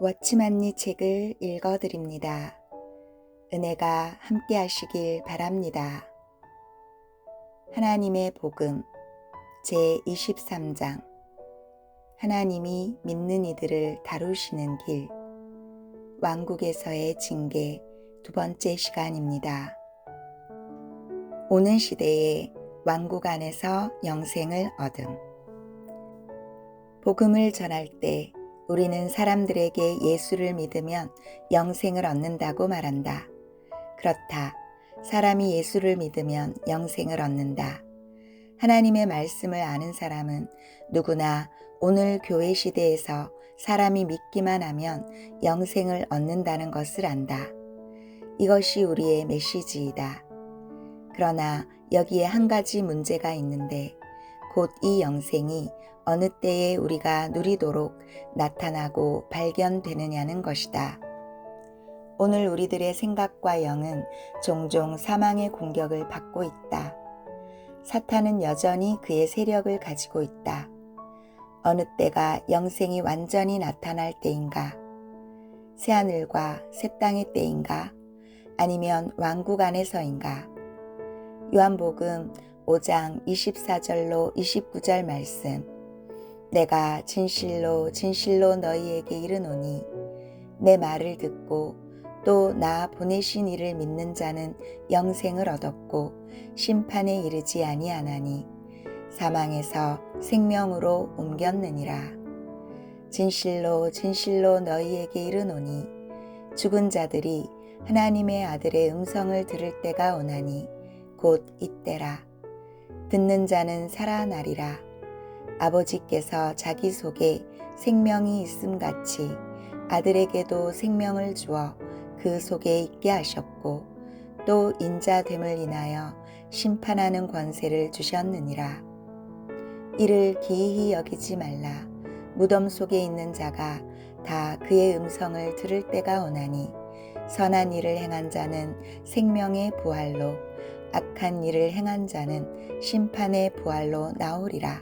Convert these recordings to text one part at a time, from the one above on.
워치만니 책을 읽어드립니다. 은혜가 함께 하시길 바랍니다. 하나님의 복음 제23장 하나님이 믿는 이들을 다루시는 길 왕국에서의 징계 두 번째 시간입니다. 오는 시대에 왕국 안에서 영생을 얻음. 복음을 전할 때 우리는 사람들에게 예수를 믿으면 영생을 얻는다고 말한다. 그렇다. 사람이 예수를 믿으면 영생을 얻는다. 하나님의 말씀을 아는 사람은 누구나 오늘 교회 시대에서 사람이 믿기만 하면 영생을 얻는다는 것을 안다. 이것이 우리의 메시지이다. 그러나 여기에 한 가지 문제가 있는데 곧 이 영생이 어느 때에 우리가 누리도록 나타나고 발견되느냐는 것이다. 오늘 우리들의 생각과 영은 종종 사망의 공격을 받고 있다. 사탄은 여전히 그의 세력을 가지고 있다. 어느 때가 영생이 완전히 나타날 때인가? 새하늘과 새 땅의 때인가? 아니면 왕국 안에서인가? 요한복음 5장 24절로 29절 말씀. 내가 진실로 진실로 너희에게 이르노니 내 말을 듣고 또 나 보내신 이를 믿는 자는 영생을 얻었고 심판에 이르지 아니하나니 사망에서 생명으로 옮겼느니라. 진실로 진실로 너희에게 이르노니 죽은 자들이 하나님의 아들의 음성을 들을 때가 오나니 곧 이때라. 듣는 자는 살아나리라. 아버지께서 자기 속에 생명이 있음같이 아들에게도 생명을 주어 그 속에 있게 하셨고 또 인자됨을 인하여 심판하는 권세를 주셨느니라. 이를 기이히 여기지 말라. 무덤 속에 있는 자가 다 그의 음성을 들을 때가 오나니 선한 일을 행한 자는 생명의 부활로 악한 일을 행한 자는 심판의 부활로 나오리라.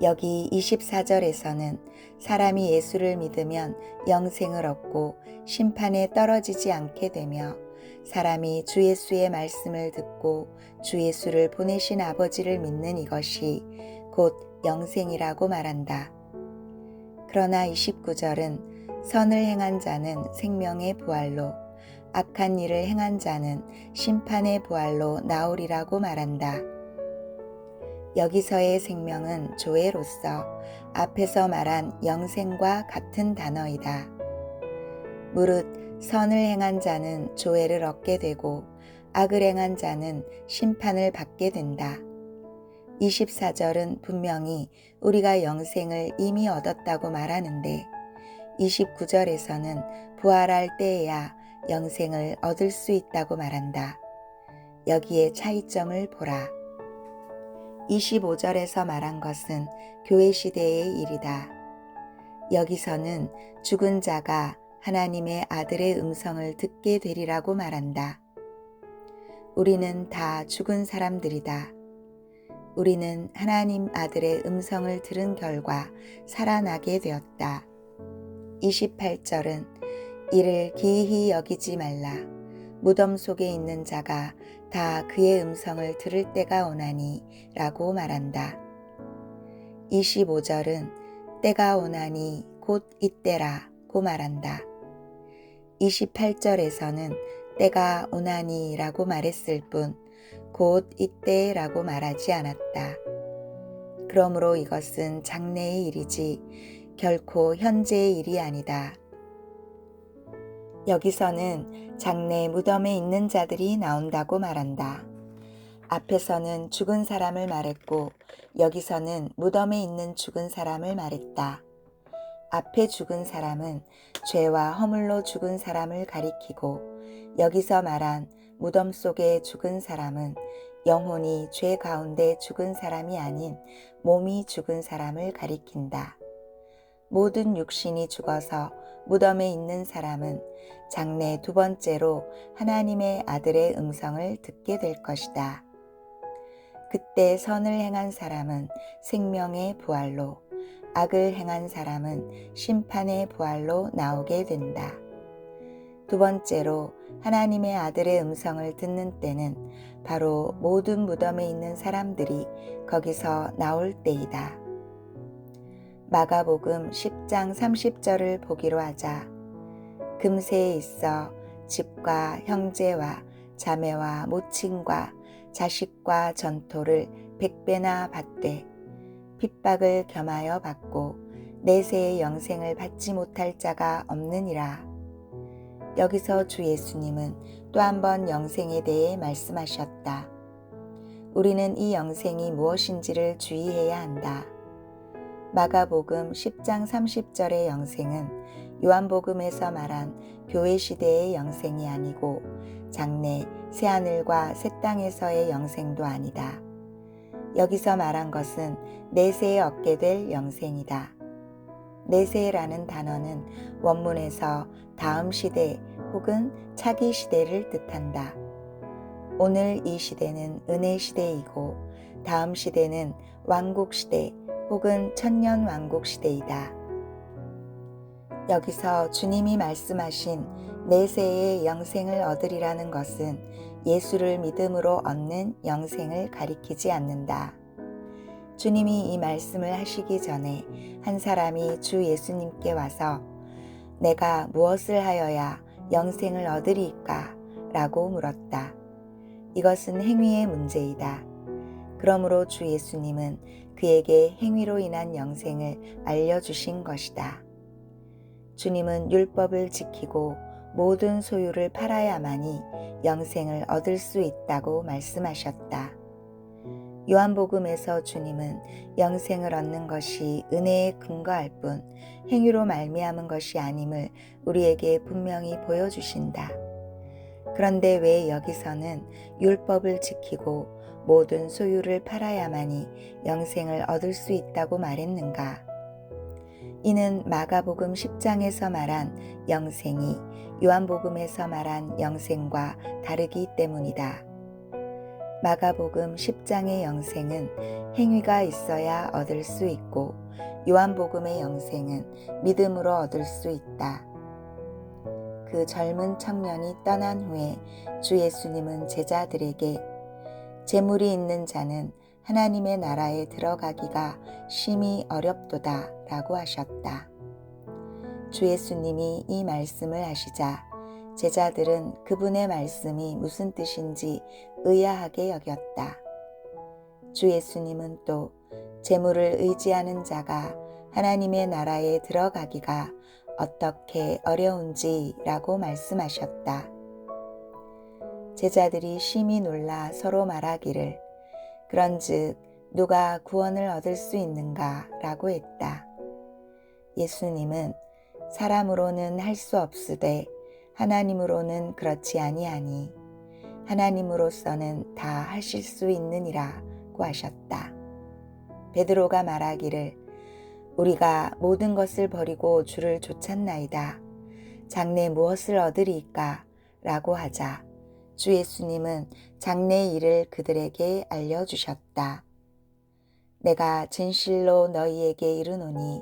여기 24절에서는 사람이 예수를 믿으면 영생을 얻고 심판에 떨어지지 않게 되며 사람이 주 예수의 말씀을 듣고 주 예수를 보내신 아버지를 믿는 이것이 곧 영생이라고 말한다. 그러나 29절은 선을 행한 자는 생명의 부활로 악한 일을 행한 자는 심판의 부활로 나오리라고 말한다. 여기서의 생명은 조회로서 앞에서 말한 영생과 같은 단어이다. 무릇 선을 행한 자는 조회를 얻게 되고 악을 행한 자는 심판을 받게 된다. 24절은 분명히 우리가 영생을 이미 얻었다고 말하는데 29절에서는 부활할 때에야 영생을 얻을 수 있다고 말한다. 여기에 차이점을 보라. 25절에서 말한 것은 교회 시대의 일이다. 여기서는 죽은 자가 하나님의 아들의 음성을 듣게 되리라고 말한다. 우리는 다 죽은 사람들이다. 우리는 하나님 아들의 음성을 들은 결과 살아나게 되었다. 28절은 이를 기이히 여기지 말라. 무덤 속에 있는 자가 다 그의 음성을 들을 때가 오나니 라고 말한다. 25절은 때가 오나니 곧 이때라고 말한다. 28절에서는 때가 오나니 라고 말했을 뿐 곧 이때라고 말하지 않았다. 그러므로 이것은 장래의 일이지 결코 현재의 일이 아니다. 여기서는 장래 무덤에 있는 자들이 나온다고 말한다. 앞에서는 죽은 사람을 말했고 여기서는 무덤에 있는 죽은 사람을 말했다. 앞에 죽은 사람은 죄와 허물로 죽은 사람을 가리키고 여기서 말한 무덤 속에 죽은 사람은 영혼이 죄 가운데 죽은 사람이 아닌 몸이 죽은 사람을 가리킨다. 모든 육신이 죽어서 무덤에 있는 사람은 장래 두 번째로 하나님의 아들의 음성을 듣게 될 것이다. 그때 선을 행한 사람은 생명의 부활로 악을 행한 사람은 심판의 부활로 나오게 된다. 두 번째로 하나님의 아들의 음성을 듣는 때는 바로 모든 무덤에 있는 사람들이 거기서 나올 때이다. 마가복음 10장 30절을 보기로 하자. 금세에 있어 집과 형제와 자매와 모친과 자식과 전토를 100배나 받되 핍박을 겸하여 받고 내세의 영생을 받지 못할 자가 없느니라. 여기서 주 예수님은 또 한 번 영생에 대해 말씀하셨다. 우리는 이 영생이 무엇인지를 주의해야 한다. 마가복음 10장 30절의 영생은 요한복음에서 말한 교회 시대의 영생이 아니고 장래 새하늘과 새 땅에서의 영생도 아니다. 여기서 말한 것은 내세에 얻게 될 영생이다. 내세라는 단어는 원문에서 다음 시대 혹은 차기 시대를 뜻한다. 오늘 이 시대는 은혜 시대이고 다음 시대는 왕국 시대 혹은 천년 왕국 시대이다. 여기서 주님이 말씀하신 내세의 영생을 얻으리라는 것은 예수를 믿음으로 얻는 영생을 가리키지 않는다. 주님이 이 말씀을 하시기 전에 한 사람이 주 예수님께 와서 내가 무엇을 하여야 영생을 얻으리까? 라고 물었다. 이것은 행위의 문제이다. 그러므로 주 예수님은 그에게 행위로 인한 영생을 알려주신 것이다. 주님은 율법을 지키고 모든 소유를 팔아야만이 영생을 얻을 수 있다고 말씀하셨다. 요한복음에서 주님은 영생을 얻는 것이 은혜에 근거할 뿐 행위로 말미암은 것이 아님을 우리에게 분명히 보여주신다. 그런데 왜 여기서는 율법을 지키고 모든 소유를 팔아야만이 영생을 얻을 수 있다고 말했는가? 이는 마가복음 10장에서 말한 영생이 요한복음에서 말한 영생과 다르기 때문이다. 마가복음 10장의 영생은 행위가 있어야 얻을 수 있고 요한복음의 영생은 믿음으로 얻을 수 있다. 그 젊은 청년이 떠난 후에 주 예수님은 제자들에게 재물이 있는 자는 하나님의 나라에 들어가기가 심히 어렵도다 라고 하셨다. 주 예수님이 이 말씀을 하시자 제자들은 그분의 말씀이 무슨 뜻인지 의아하게 여겼다. 주 예수님은 또 재물을 의지하는 자가 하나님의 나라에 들어가기가 어떻게 어려운지라고 말씀하셨다. 제자들이 심히 놀라 서로 말하기를 그런즉 누가 구원을 얻을 수 있는가 라고 했다. 예수님은 사람으로는 할 수 없으되 하나님으로는 그렇지 아니하니 하나님으로서는 다 하실 수 있느니라고 하셨다. 베드로가 말하기를 우리가 모든 것을 버리고 주를 좇았나이다. 장래 무엇을 얻으리까? 라고 하자 주 예수님은 장래의 일을 그들에게 알려주셨다. 내가 진실로 너희에게 이르노니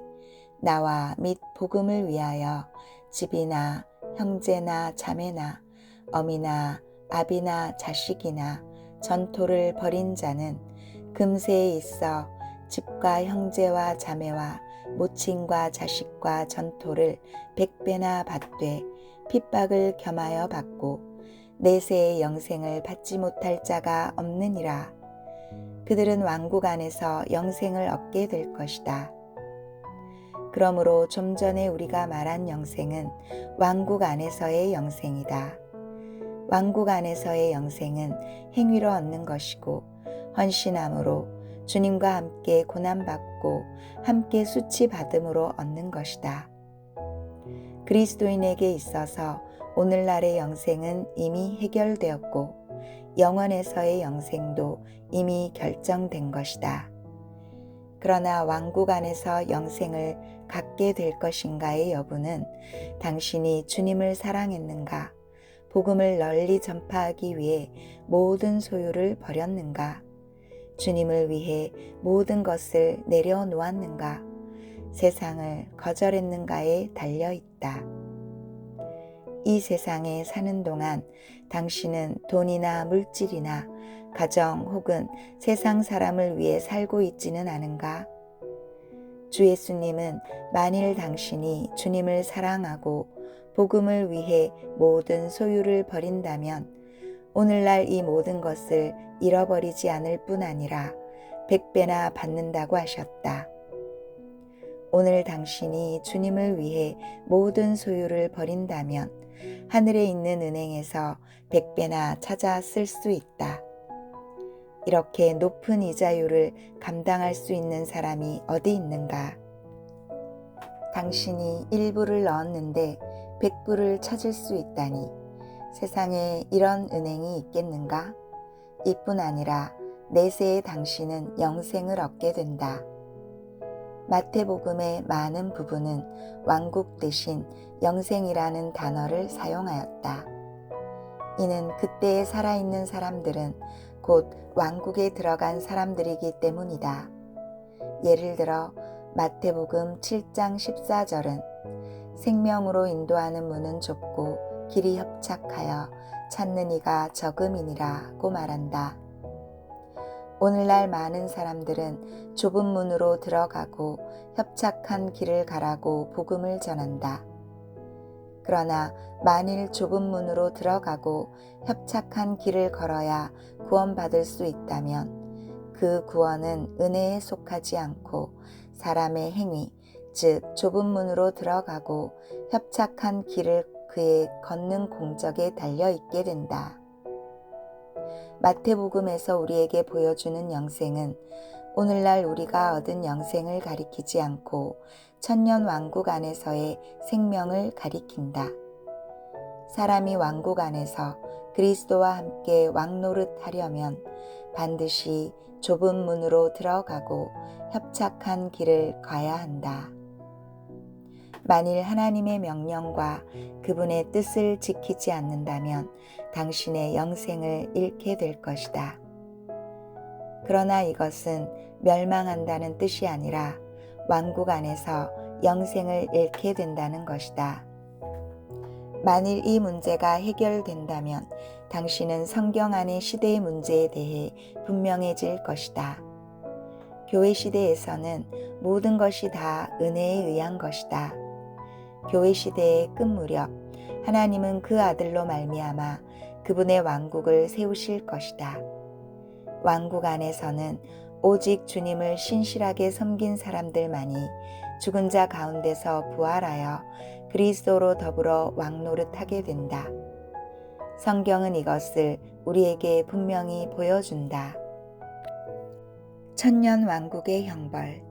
나와 및 복음을 위하여 집이나 형제나 자매나 어미나 아비나 자식이나 전토를 벌인 자는 금세에 있어 집과 형제와 자매와 모친과 자식과 전토를 100배나 받되 핍박을 겸하여 받고 내세의 영생을 받지 못할 자가 없느니라. 그들은 왕국 안에서 영생을 얻게 될 것이다. 그러므로 좀 전에 우리가 말한 영생은 왕국 안에서의 영생이다. 왕국 안에서의 영생은 행위로 얻는 것이고 헌신함으로 주님과 함께 고난받고 함께 수치받음으로 얻는 것이다. 그리스도인에게 있어서 오늘날의 영생은 이미 해결되었고 영원에서의 영생도 이미 결정된 것이다. 그러나 왕국 안에서 영생을 갖게 될 것인가의 여부는 당신이 주님을 사랑했는가, 복음을 널리 전파하기 위해 모든 소유를 버렸는가, 주님을 위해 모든 것을 내려놓았는가, 세상을 거절했는가에 달려 있다. 이 세상에 사는 동안 당신은 돈이나 물질이나 가정 혹은 세상 사람을 위해 살고 있지는 않은가? 주 예수님은 만일 당신이 주님을 사랑하고 복음을 위해 모든 소유를 버린다면 오늘날 이 모든 것을 잃어버리지 않을 뿐 아니라 100배나 받는다고 하셨다. 오늘 당신이 주님을 위해 모든 소유를 버린다면 하늘에 있는 은행에서 100배나 찾아 쓸 수 있다. 이렇게 높은 이자율을 감당할 수 있는 사람이 어디 있는가? 당신이 1불을 넣었는데 100불을 찾을 수 있다니 세상에 이런 은행이 있겠는가? 이뿐 아니라 내세에 당신은 영생을 얻게 된다. 마태복음의 많은 부분은 왕국 대신 영생이라는 단어를 사용하였다. 이는 그때에 살아있는 사람들은 곧 왕국에 들어간 사람들이기 때문이다. 예를 들어 마태복음 7장 14절은 생명으로 인도하는 문은 좁고 길이 협착하여 찾는 이가 적음이니라고 말한다. 오늘날 많은 사람들은 좁은 문으로 들어가고 협착한 길을 가라고 복음을 전한다. 그러나 만일 좁은 문으로 들어가고 협착한 길을 걸어야 구원받을 수 있다면 그 구원은 은혜에 속하지 않고 사람의 행위, 즉 좁은 문으로 들어가고 협착한 길을 그의 걷는 공적에 달려 있게 된다. 마태복음에서 우리에게 보여주는 영생은 오늘날 우리가 얻은 영생을 가리키지 않고 천년 왕국 안에서의 생명을 가리킨다. 사람이 왕국 안에서 그리스도와 함께 왕노릇 하려면 반드시 좁은 문으로 들어가고 협착한 길을 가야 한다. 만일 하나님의 명령과 그분의 뜻을 지키지 않는다면 당신의 영생을 잃게 될 것이다. 그러나 이것은 멸망한다는 뜻이 아니라 왕국 안에서 영생을 잃게 된다는 것이다. 만일 이 문제가 해결된다면 당신은 성경 안의 시대의 문제에 대해 분명해질 것이다. 교회 시대에서는 모든 것이 다 은혜에 의한 것이다. 교회 시대의 끝 무렵 하나님은 그 아들로 말미암아 그분의 왕국을 세우실 것이다. 왕국 안에서는 오직 주님을 신실하게 섬긴 사람들만이 죽은 자 가운데서 부활하여 그리스도로 더불어 왕노릇하게 된다. 성경은 이것을 우리에게 분명히 보여준다. 천년 왕국의 형벌.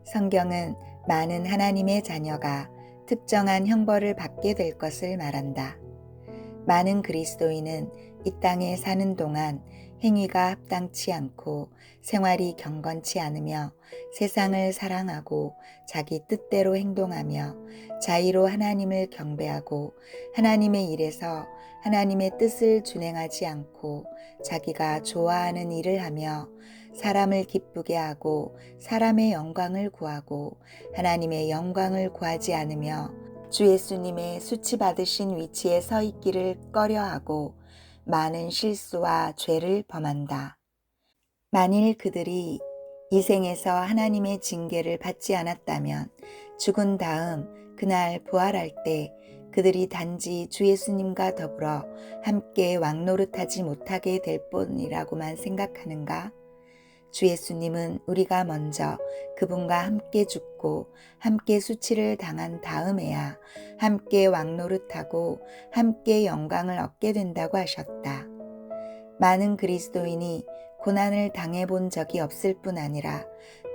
성경은 많은 하나님의 자녀가 특정한 형벌을 받게 될 것을 말한다. 많은 그리스도인은 이 땅에 사는 동안 행위가 합당치 않고 생활이 경건치 않으며 세상을 사랑하고 자기 뜻대로 행동하며 자의로 하나님을 경배하고 하나님의 일에서 하나님의 뜻을 준행하지 않고 자기가 좋아하는 일을 하며 사람을 기쁘게 하고 사람의 영광을 구하고 하나님의 영광을 구하지 않으며 주 예수님의 수치받으신 위치에 서 있기를 꺼려하고 많은 실수와 죄를 범한다. 만일 그들이 이 생에서 하나님의 징계를 받지 않았다면 죽은 다음 그날 부활할 때 그들이 단지 주 예수님과 더불어 함께 왕노릇하지 못하게 될 뿐이라고만 생각하는가? 주 예수님은 우리가 먼저 그분과 함께 죽고 함께 수치를 당한 다음에야 함께 왕노릇하고 함께 영광을 얻게 된다고 하셨다. 많은 그리스도인이 고난을 당해본 적이 없을 뿐 아니라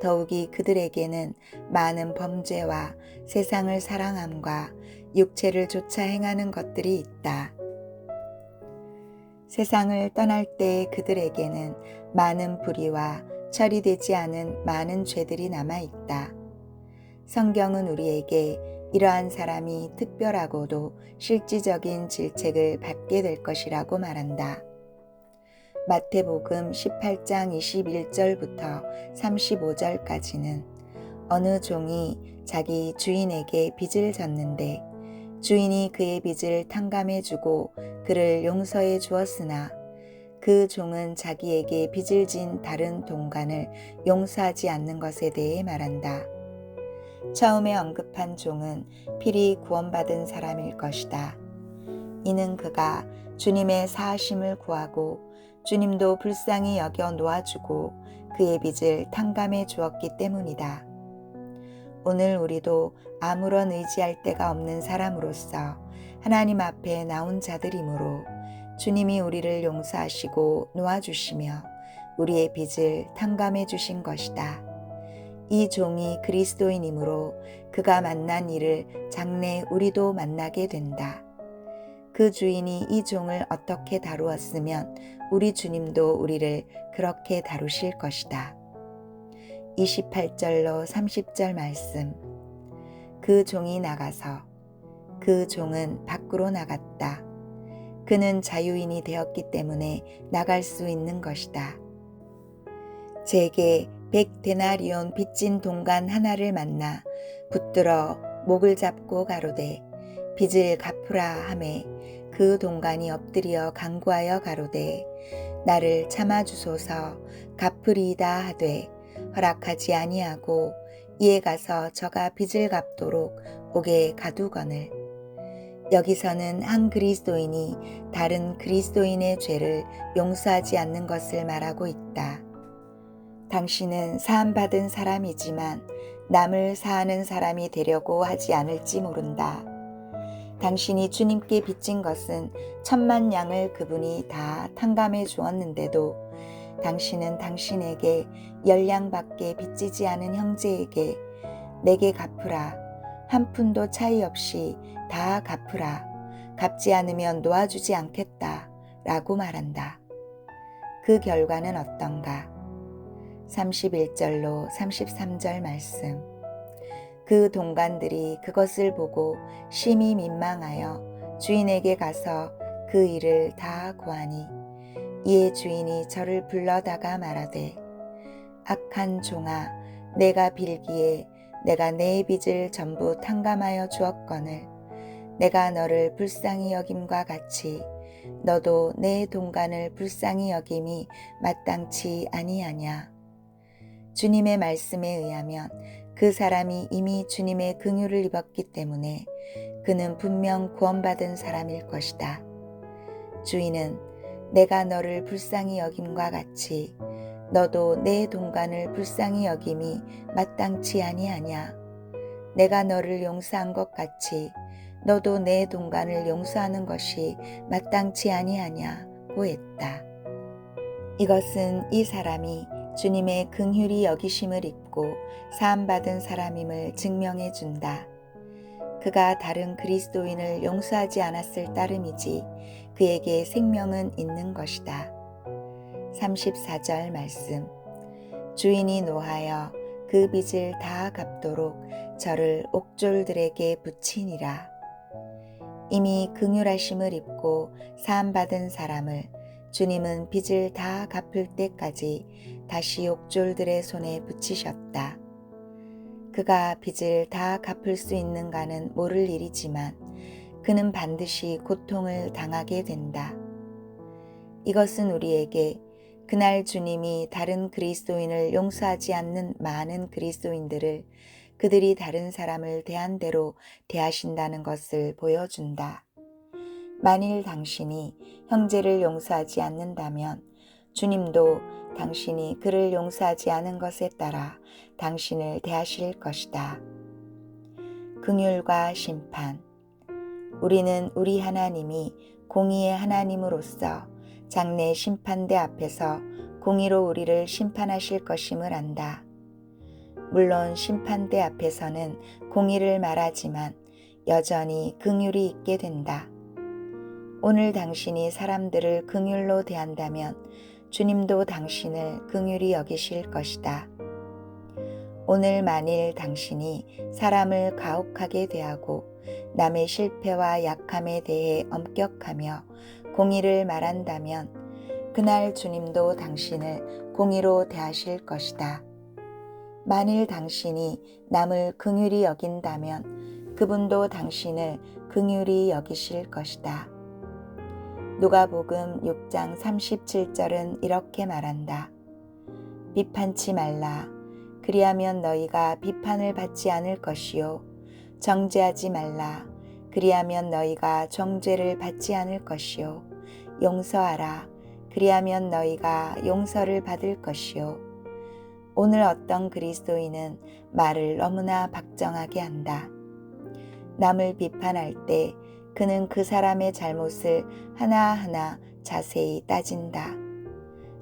더욱이 그들에게는 많은 범죄와 세상을 사랑함과 육체를 좇아 행하는 것들이 있다. 세상을 떠날 때 그들에게는 많은 불의와 처리되지 않은 많은 죄들이 남아있다. 성경은 우리에게 이러한 사람이 특별하고도 실질적인 질책을 받게 될 것이라고 말한다. 마태복음 18장 21절부터 35절까지는 어느 종이 자기 주인에게 빚을 졌는데 주인이 그의 빚을 탕감해 주고 그를 용서해 주었으나 그 종은 자기에게 빚을 진 다른 동간을 용서하지 않는 것에 대해 말한다. 처음에 언급한 종은 필히 구원받은 사람일 것이다. 이는 그가 주님의 사하심을 구하고 주님도 불쌍히 여겨 놓아주고 그의 빚을 탕감해 주었기 때문이다. 오늘 우리도 아무런 의지할 데가 없는 사람으로서 하나님 앞에 나온 자들이므로 주님이 우리를 용서하시고 놓아주시며 우리의 빚을 탕감해 주신 것이다. 이 종이 그리스도인이므로 그가 만난 이를 장래 우리도 만나게 된다. 그 주인이 이 종을 어떻게 다루었으면 우리 주님도 우리를 그렇게 다루실 것이다. 28절로 30절 말씀. 그 종이 나가서 그 종은 밖으로 나갔다. 그는 자유인이 되었기 때문에 나갈 수 있는 것이다. 제게 100데나리온 빚진 동간 하나를 만나 붙들어 목을 잡고 가로되 빚을 갚으라 하매 그 동간이 엎드려 간구하여 가로되 나를 참아주소서 갚으리이다 하되 허락하지 아니하고 이에 가서 저가 빚을 갚도록 옥에 가두거늘. 여기서는 한 그리스도인이 다른 그리스도인의 죄를 용서하지 않는 것을 말하고 있다. 당신은 사함받은 사람이지만 남을 사하는 사람이 되려고 하지 않을지 모른다. 당신이 주님께 빚진 것은 1000만 양을 그분이 다 탕감해 주었는데도 당신은 당신에게 10량밖에 빚지지 않은 형제에게 내게 갚으라, 한 푼도 차이 없이 다 갚으라, 갚지 않으면 놓아주지 않겠다 라고 말한다. 그 결과는 어떤가? 31절로 33절 말씀. 그 동간들이 그것을 보고 심히 민망하여 주인에게 가서 그 일을 다 고하니 이에 주인이 저를 불러다가 말하되 악한 종아 내가 빌기에 내가 내 빚을 전부 탕감하여 주었거늘 내가 너를 불쌍히 여김과 같이 너도 내 동간을 불쌍히 여김이 마땅치 아니하냐. 주님의 말씀에 의하면 그 사람이 이미 주님의 긍휼을 입었기 때문에 그는 분명 구원받은 사람일 것이다. 주인은 내가 너를 불쌍히 여김과 같이 너도 내 동간을 불쌍히 여김이 마땅치 아니하냐. 내가 너를 용서한 것 같이 너도 내 동간을 용서하는 것이 마땅치 아니하냐고 했다. 이것은 이 사람이 주님의 긍휼히 여기심을 입고 사함받은 사람임을 증명해 준다. 그가 다른 그리스도인을 용서하지 않았을 따름이지 그에게 생명은 있는 것이다. 34절 말씀. 주인이 노하여 그 빚을 다 갚도록 저를 옥졸들에게 붙이니라. 이미 긍휼하심을 입고 사함받은 사람을 주님은 빚을 다 갚을 때까지 다시 옥졸들의 손에 붙이셨다. 그가 빚을 다 갚을 수 있는가는 모를 일이지만 그는 반드시 고통을 당하게 된다. 이것은 우리에게 그날 주님이 다른 그리스도인을 용서하지 않는 많은 그리스도인들을 그들이 다른 사람을 대한 대로 대하신다는 것을 보여준다. 만일 당신이 형제를 용서하지 않는다면 주님도 당신이 그를 용서하지 않은 것에 따라 당신을 대하실 것이다. 긍휼과 심판. 우리는 우리 하나님이 공의의 하나님으로서 장래 심판대 앞에서 공의로 우리를 심판하실 것임을 안다. 물론 심판대 앞에서는 공의를 말하지만 여전히 긍휼이 있게 된다. 오늘 당신이 사람들을 긍휼로 대한다면 주님도 당신을 긍휼히 여기실 것이다. 오늘 만일 당신이 사람을 가혹하게 대하고 남의 실패와 약함에 대해 엄격하며 공의를 말한다면 그날 주님도 당신을 공의로 대하실 것이다. 만일 당신이 남을 긍휼히 여긴다면 그분도 당신을 긍휼히 여기실 것이다. 누가복음 6장 37절은 이렇게 말한다. 비판치 말라. 그리하면 너희가 비판을 받지 않을 것이요. 정죄하지 말라. 그리하면 너희가 정죄를 받지 않을 것이요. 용서하라. 그리하면 너희가 용서를 받을 것이요. 오늘 어떤 그리스도인은 말을 너무나 박정하게 한다. 남을 비판할 때 그는 그 사람의 잘못을 하나하나 자세히 따진다.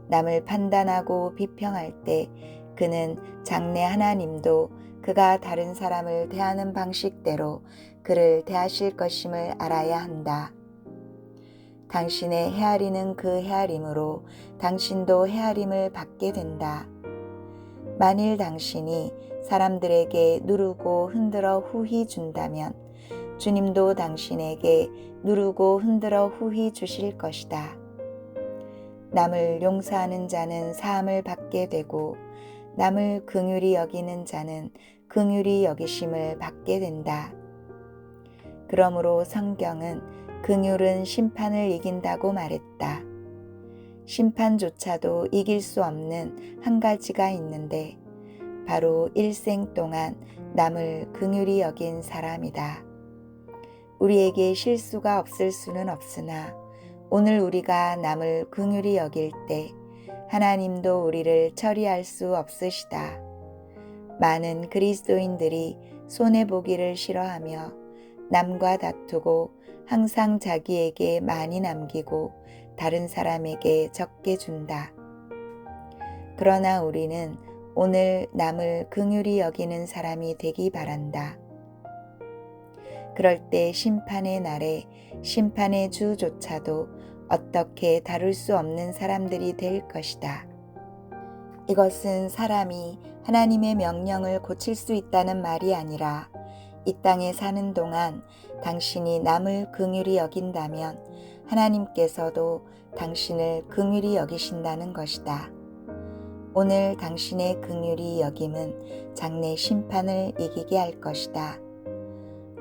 남을 판단하고 비평할 때 그는 장래 하나님도 그가 다른 사람을 대하는 방식대로 그를 대하실 것임을 알아야 한다. 당신의 헤아리는 그 헤아림으로 당신도 헤아림을 받게 된다. 만일 당신이 사람들에게 누르고 흔들어 후히 준다면 주님도 당신에게 누르고 흔들어 후히 주실 것이다. 남을 용서하는 자는 사함을 받게 되고 남을 긍휼히 여기는 자는 긍휼히 여기심을 받게 된다. 그러므로 성경은 긍휼은 심판을 이긴다고 말했다. 심판조차도 이길 수 없는 한 가지가 있는데 바로 일생 동안 남을 긍휼히 여긴 사람이다. 우리에게 실수가 없을 수는 없으나 오늘 우리가 남을 긍휼히 여길 때 하나님도 우리를 처리할 수 없으시다. 많은 그리스도인들이 손해보기를 싫어하며 남과 다투고 항상 자기에게 많이 남기고 다른 사람에게 적게 준다. 그러나 우리는 오늘 남을 긍휼히 여기는 사람이 되기 바란다. 그럴 때 심판의 날에 심판의 주조차도 어떻게 다룰 수 없는 사람들이 될 것이다. 이것은 사람이 하나님의 명령을 고칠 수 있다는 말이 아니라 이 땅에 사는 동안 당신이 남을 긍휼히 여긴다면 하나님께서도 당신을 긍휼히 여기신다는 것이다. 오늘 당신의 긍휼히 여김은 장래 심판을 이기게 할 것이다.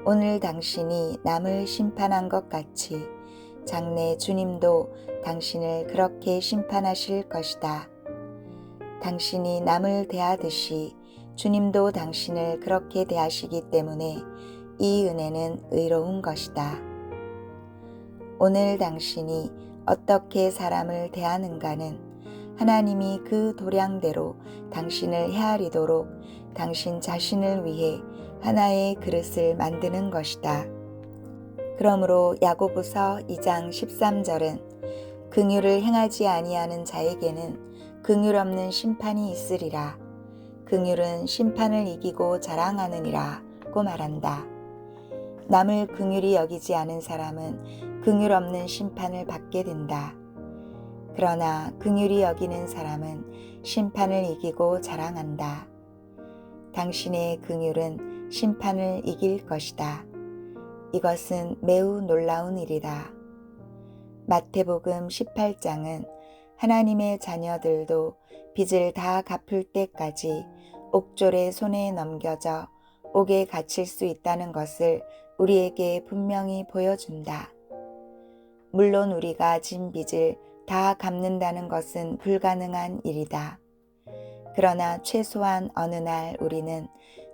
오늘 당신이 남을 심판한 것 같이 장래 주님도 당신을 그렇게 심판하실 것이다. 당신이 남을 대하듯이 주님도 당신을 그렇게 대하시기 때문에 이 은혜는 의로운 것이다. 오늘 당신이 어떻게 사람을 대하는가는 하나님이 그 도량대로 당신을 헤아리도록 당신 자신을 위해 하나의 그릇을 만드는 것이다. 그러므로 야고보서 2장 13절은 긍휼을 행하지 아니하는 자에게는 긍휼 없는 심판이 있으리라. 긍휼은 심판을 이기고 자랑하느니라고 말한다. 남을 긍휼히 여기지 않은 사람은 긍휼 없는 심판을 받게 된다. 그러나 긍휼히 여기는 사람은 심판을 이기고 자랑한다. 당신의 긍휼은 심판을 이길 것이다. 이것은 매우 놀라운 일이다. 마태복음 18장은 하나님의 자녀들도 빚을 다 갚을 때까지 옥졸의 손에 넘겨져 옥에 갇힐 수 있다는 것을 우리에게 분명히 보여준다. 물론 우리가 진 빚을 다 갚는다는 것은 불가능한 일이다. 그러나 최소한 어느 날 우리는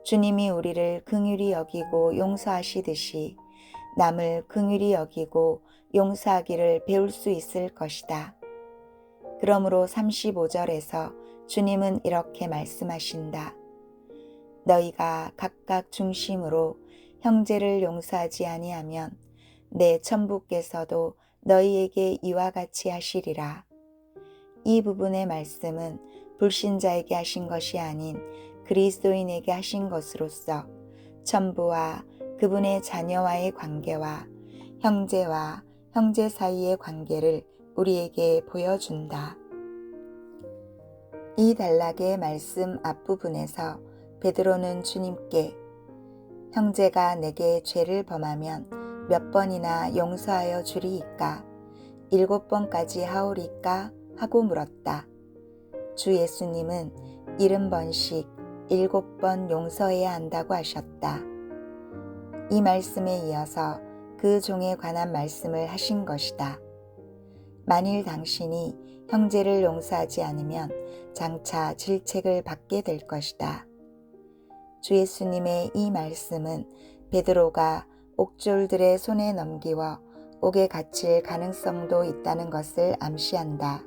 주님이 우리를 긍휼히 여기고 용서하시듯이 남을 긍휼히 여기고 용서하기를 배울 수 있을 것이다. 그러므로 35절에서 주님은 이렇게 말씀하신다. 너희가 각각 중심으로 형제를 용서하지 아니하면 내 천부께서도 너희에게 이와 같이 하시리라. 이 부분의 말씀은 불신자에게 하신 것이 아닌 그리스도인에게 하신 것으로서 천부와 그분의 자녀와의 관계와 형제와 형제 사이의 관계를 우리에게 보여준다. 이 단락의 말씀 앞부분에서 베드로는 주님께 형제가 내게 죄를 범하면 몇 번이나 용서하여 주리이까? 7번까지 하오리까? 하고 물었다. 주 예수님은 70번씩 7번 용서해야 한다고 하셨다. 이 말씀에 이어서 그 종에 관한 말씀을 하신 것이다. 만일 당신이 형제를 용서하지 않으면 장차 질책을 받게 될 것이다. 주 예수님의 이 말씀은 베드로가 옥졸들의 손에 넘기워 옥에 갇힐 가능성도 있다는 것을 암시한다.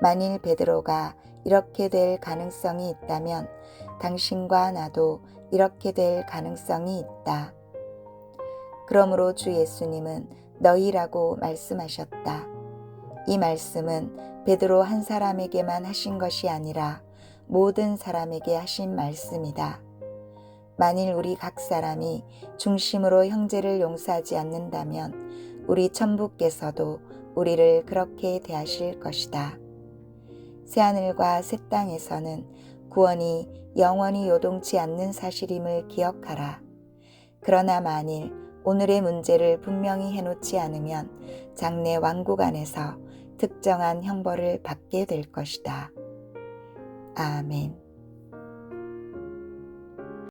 만일 베드로가 이렇게 될 가능성이 있다면 당신과 나도 이렇게 될 가능성이 있다. 그러므로 주 예수님은 너희라고 말씀하셨다. 이 말씀은 베드로 한 사람에게만 하신 것이 아니라 모든 사람에게 하신 말씀이다. 만일 우리 각 사람이 중심으로 형제를 용서하지 않는다면 우리 천부께서도 우리를 그렇게 대하실 것이다. 새하늘과 새 땅에서는 구원이 영원히 요동치 않는 사실임을 기억하라. 그러나 만일 오늘의 문제를 분명히 해놓지 않으면 장래 왕국 안에서 특정한 형벌을 받게 될 것이다. 아멘.